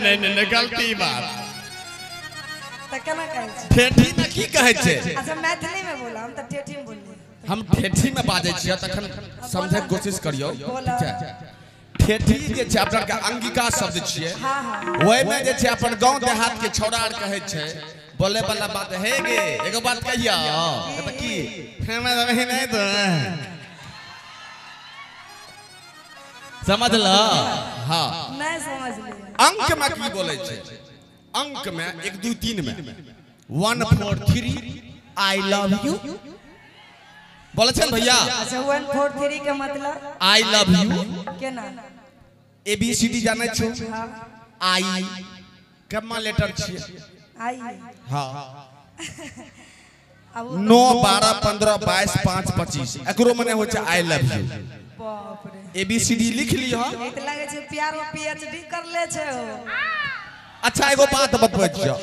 नहीं नहीं गलती बात त केना कहै छी ठेठी में की कहै छै अच्छा मैथिली में बोला हम त ठेठी में बोलिए हम ठेठी में बाजै छियै तखन समझै के कोशिश करियो ठीक है ठेठी जे छै अपन के अंगिका शब्द छियै हां हां ओय में जे छै अपन गांव देहात के छौड़ा आर कहै छै बोले वाला बात है गे एगो बात कहिया त की हमरा नहीं तो समझ ल हां नहीं समझ लिए अंक में की बोले छै अंक में 1 2 3 में 1 4 3 आई लव यू बोले छै भैया अच्छा 1 4 3 के मतलब आई लव यू केना ए बी सी डी जानै छौ हां आई कमा लेटर छियै आई हां अब 9 12 15 22 5 25 एकरो मने होय छै आई लव यू बाप रे ए बी सी डी लिख लियो ई त लागे छै प्यार में पीएचडी कर ले छै अच्छा एगो बात बतबै छियो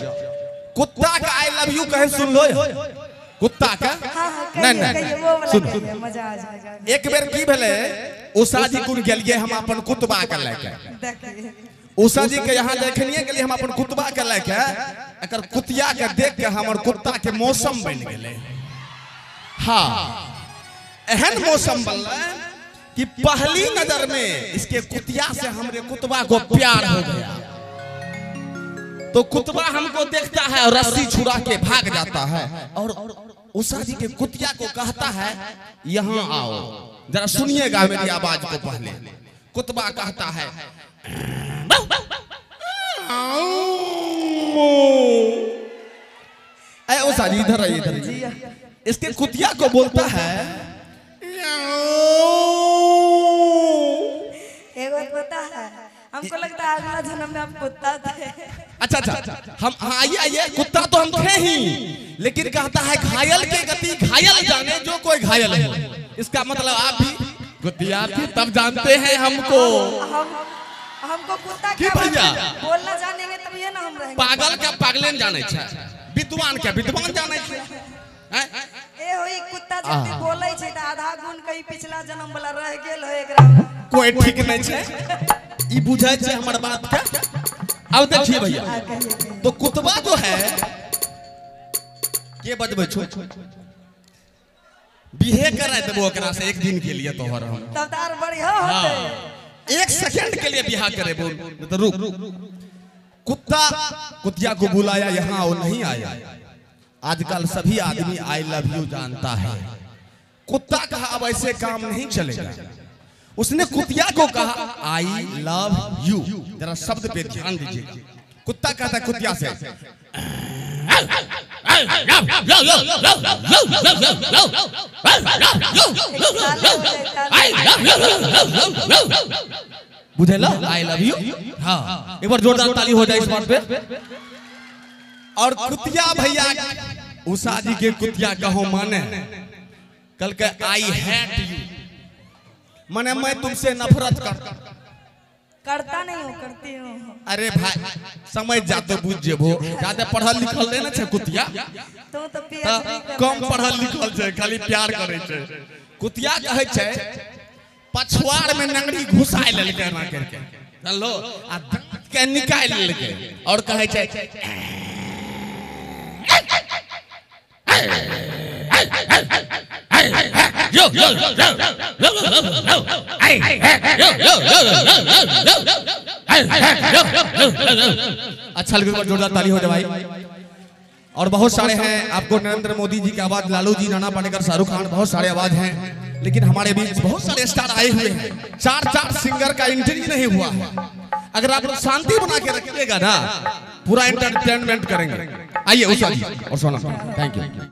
कुत्ता का आई लव यू कहे सुन लो कुत्ता का नहीं नहीं सुन मजा आ जाएगा एक बेर की भेले उषा जी कुन गेलिए हम अपन कुतबा के लेके देखिए उषा जी के यहाँ देखनिए गेलिए हम अपन कुतबा के लेके एकर कुतिया के देख के हमर कुत्ता के मौसम बन गेले हां एहन मौसम बनला कि पहली नजर में इसके कुतिया से हमरे कुतबा को प्यार हो गया तो कुतबा हमको देखता है और रस्सी छुड़ा के भाग जाता है और उषा जी के कुतिया को कहता है यहाँ आओ जरा सुनिएगा मेरी आवाज को पहले कुतबा कहता है ऐ उषा जी इधर आइए इधर इसके कुतिया को बोलता है एगो पता है हमको लगता है अगला जन्म में हम कुत्ता थे अच्छा अच्छा हम आइए आइए कुत्ता तो हम थे ही लेकिन कहता है घायल के गति घायल जाने जो कोई घायल है इसका मतलब आप भी कुतिया भी तब जानते हैं हमको हमको कुत्ता की भैया बोलना जानेंगे तब ये ना हम रहेंगे पागल का पागलेन जाने छै विद्वान के विद्वान जाने छै ए होई कुत्ता जब बोलै छै त आधा गुण कहीं पिछला जन्म वाला रह गेल हो एकरा कोई ठीक नहीं छै ई बुझाय छै हमर बात के अब देखिए भैया तो कुतबा जो है के बजबै छो बिहे करा देबो ओकरा से एक दिन के लिए तोहर हम तब तार बढ़िया होते एक सेकंड के लिए बिहा करे बोल तो रुक कुत्ता कुतिया को बुलाया यहाँ वो नहीं आया आजकल सभी आदमी आई लव यू जानता है कुत्ता कहा अब ऐसे काम नहीं चलेगा उसने कुतिया को कहा आई लव यू जरा शब्द पे ध्यान दीजिए कुत्ता कहता है कुतिया से बुझे ला आई लव यू हाँ एक बार जोरदार ताली हो जाए इस बात पे और कुतिया भैया उषा जी के कुतिया कहो माने कल के आई हेट यू माने मैं तुमसे नफरत करता नहीं हूँ करती हूँ अरे भाई समझ जाते बुझ जेबो ज्यादा पढ़ल लिखल नहीं ना छे कुतिया तो पीएचडी कम पढ़ल लिखल छे खाली प्यार करे छे कुतिया कहे छे पछवाड़ में नंगरी घुसाई लेलके ना करके चलो आ दांत के निकाल लेलके और कहे छे यो यो अच्छा लगे जोरदार ताली हो जाए भाई और बहुत सारे हैं आपको नरेंद्र मोदी जी की आवाज लालू जी नाना पाटेकर शाहरुख खान बहुत सारे आवाज हैं लेकिन हमारे बीच बहुत सारे स्टार आए हुए हैं 4 सिंगर का इंटरव्यू नहीं हुआ है अगर आप लोग शांति बना के रखिएगा ना पूरा एंटरटेनमेंट करेंगे आइए उषा जी और सोना थैंक यू